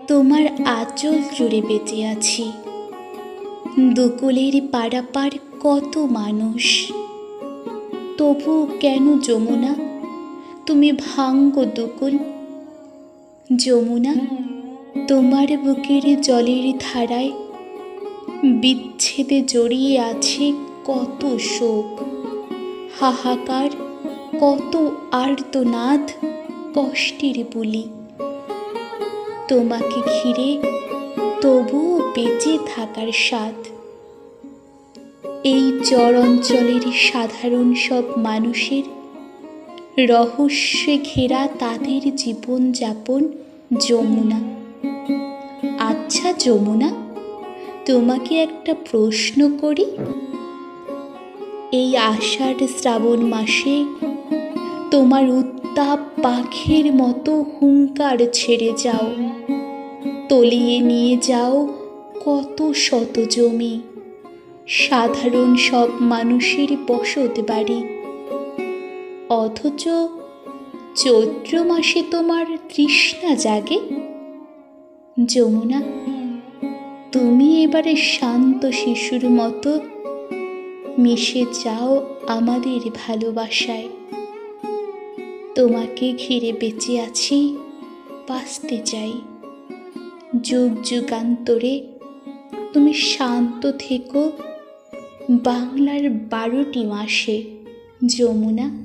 তোমার আঁচল জুড়ে বেঁচে আছি। দুকুলের পারাপার কত মানুষ, তবু কেন যমুনা তুমি ভাঙ্গো দুকুল? যমুনা, তোমার বুকের জলের ধারায় বিচ্ছেদে জড়িয়ে আছে কত শোক, হাহাকার, কত আর্তনাদ, কষ্টের বুলি। তোমাকে ঘিরে তবুও বেঁচে থাকার স্বাদ। এই চর অঞ্চলের সাধারণ সব মানুষের রহস্যে ঘেরা তাদের জীবনযাপন যমুনা। আচ্ছা যমুনা, তোমাকে একটা প্রশ্ন করি। এই আষাঢ় শ্রাবণ মাসে তোমার উত্তাপ পাখির মতো হুঙ্কার ছেড়ে যাও, তলিয়ে নিয়ে যাও কত শত জমি, সাধারণ সব মানুষের বসত বাড়ি। অথচ চৈত্র মাসে তোমার তৃষ্ণা জাগে। যমুনা, তুমি এবারে শান্ত শিশুর মতো মিশে যাও আমাদের ভালোবাসায়। তোমাকে ঘিরে বেঁচে আছি, বাঁচতে চাই। যুগ যুগান্তরে তুমি শান্ত থেকো বাংলার 12টি মাসে। যমুনা।